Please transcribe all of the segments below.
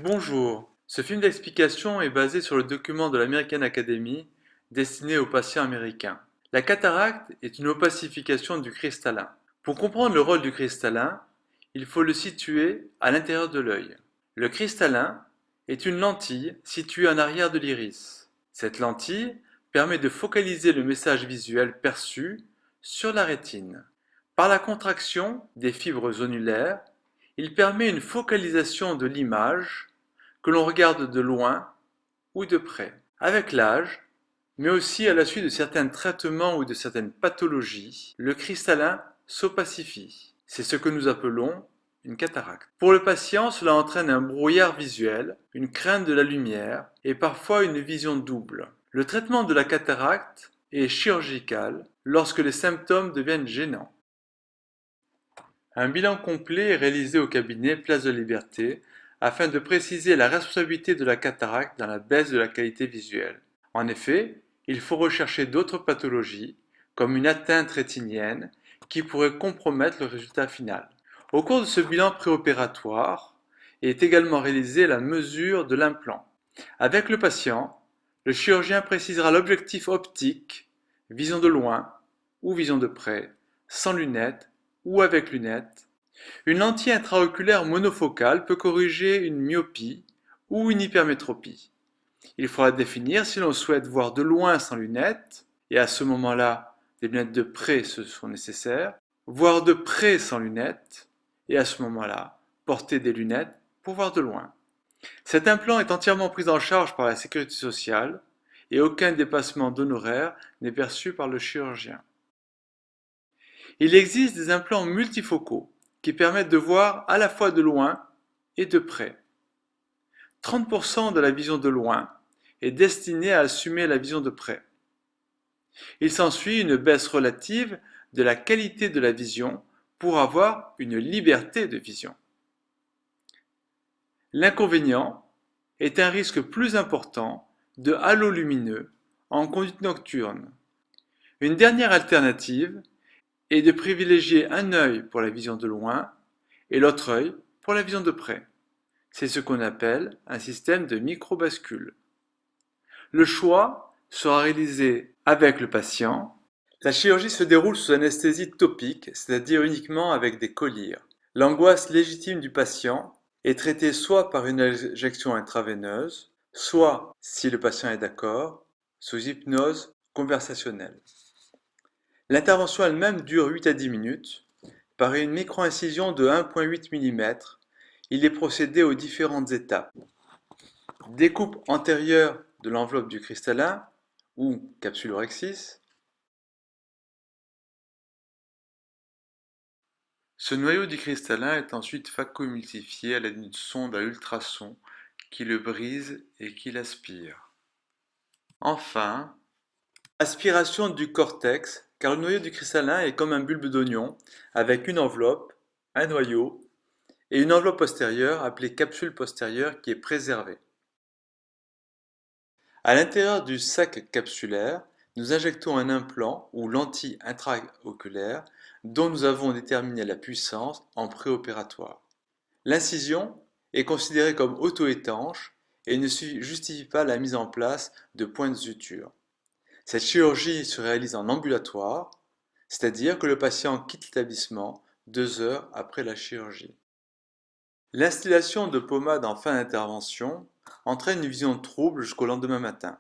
Bonjour, ce film d'explication est basé sur le document de l'American Academy destiné aux patients américains. La cataracte est une opacification du cristallin. Pour comprendre le rôle du cristallin, il faut le situer à l'intérieur de l'œil. Le cristallin est une lentille située en arrière de l'iris. Cette lentille permet de focaliser le message visuel perçu sur la rétine. Par la contraction des fibres zonulaires, il permet une focalisation de l'image que l'on regarde de loin ou de près. Avec l'âge, mais aussi à la suite de certains traitements ou de certaines pathologies, le cristallin s'opacifie. C'est ce que nous appelons une cataracte. Pour le patient, cela entraîne un brouillard visuel, une crainte de la lumière et parfois une vision double. Le traitement de la cataracte est chirurgical lorsque les symptômes deviennent gênants. Un bilan complet est réalisé au cabinet Place de Liberté afin de préciser la responsabilité de la cataracte dans la baisse de la qualité visuelle. En effet, il faut rechercher d'autres pathologies, comme une atteinte rétinienne, qui pourrait compromettre le résultat final. Au cours de ce bilan préopératoire est également réalisée la mesure de l'implant. Avec le patient, le chirurgien précisera l'objectif optique, vision de loin ou vision de près, sans lunettes ou avec lunettes. Une lentille intraoculaire monofocale peut corriger une myopie ou une hypermétropie. Il faudra définir si l'on souhaite voir de loin sans lunettes, et à ce moment-là, des lunettes de près sont nécessaires, voir de près sans lunettes, et à ce moment-là, porter des lunettes pour voir de loin. Cet implant est entièrement pris en charge par la sécurité sociale, et aucun dépassement d'honoraires n'est perçu par le chirurgien. Il existe des implants multifocaux qui permettent de voir à la fois de loin et de près. 30% de la vision de loin est destinée à assumer la vision de près. Il s'ensuit une baisse relative de la qualité de la vision pour avoir une liberté de vision. L'inconvénient est un risque plus important de halo lumineux en conduite nocturne. Une dernière alternative est de privilégier un œil pour la vision de loin et l'autre œil pour la vision de près. C'est ce qu'on appelle un système de microbascule. Le choix sera réalisé avec le patient. La chirurgie se déroule sous anesthésie topique, c'est-à-dire uniquement avec des collyres. L'angoisse légitime du patient est traitée soit par une injection intraveineuse, soit, si le patient est d'accord, sous hypnose conversationnelle. L'intervention elle-même dure 8 à 10 minutes. Par une micro-incision de 1,8 mm, il est procédé aux différentes étapes. Découpe antérieure de l'enveloppe du cristallin ou capsulorhexis. Ce noyau du cristallin est ensuite phacoémulsifié à l'aide d'une sonde à ultrasons qui le brise et qui l'aspire. Enfin, aspiration du cortex, car le noyau du cristallin est comme un bulbe d'oignon, avec une enveloppe, un noyau, et une enveloppe postérieure appelée capsule postérieure qui est préservée. À l'intérieur du sac capsulaire, nous injectons un implant ou lentille intraoculaire dont nous avons déterminé la puissance en préopératoire. L'incision est considérée comme auto-étanche et ne justifie pas la mise en place de points de suture. Cette chirurgie se réalise en ambulatoire, c'est-à-dire que le patient quitte l'établissement 2 heures après la chirurgie. L'instillation de pommade en fin d'intervention entraîne une vision trouble jusqu'au lendemain matin.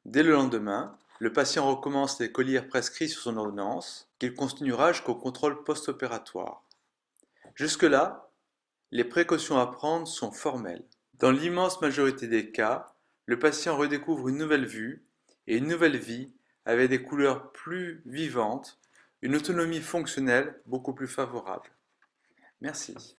Dès le lendemain, le patient recommence les collyres prescrits sur son ordonnance, qu'il continuera jusqu'au contrôle post-opératoire. Jusque-là, les précautions à prendre sont formelles. Dans l'immense majorité des cas, le patient redécouvre une nouvelle vue et une nouvelle vie avec des couleurs plus vivantes, une autonomie fonctionnelle beaucoup plus favorable. Merci.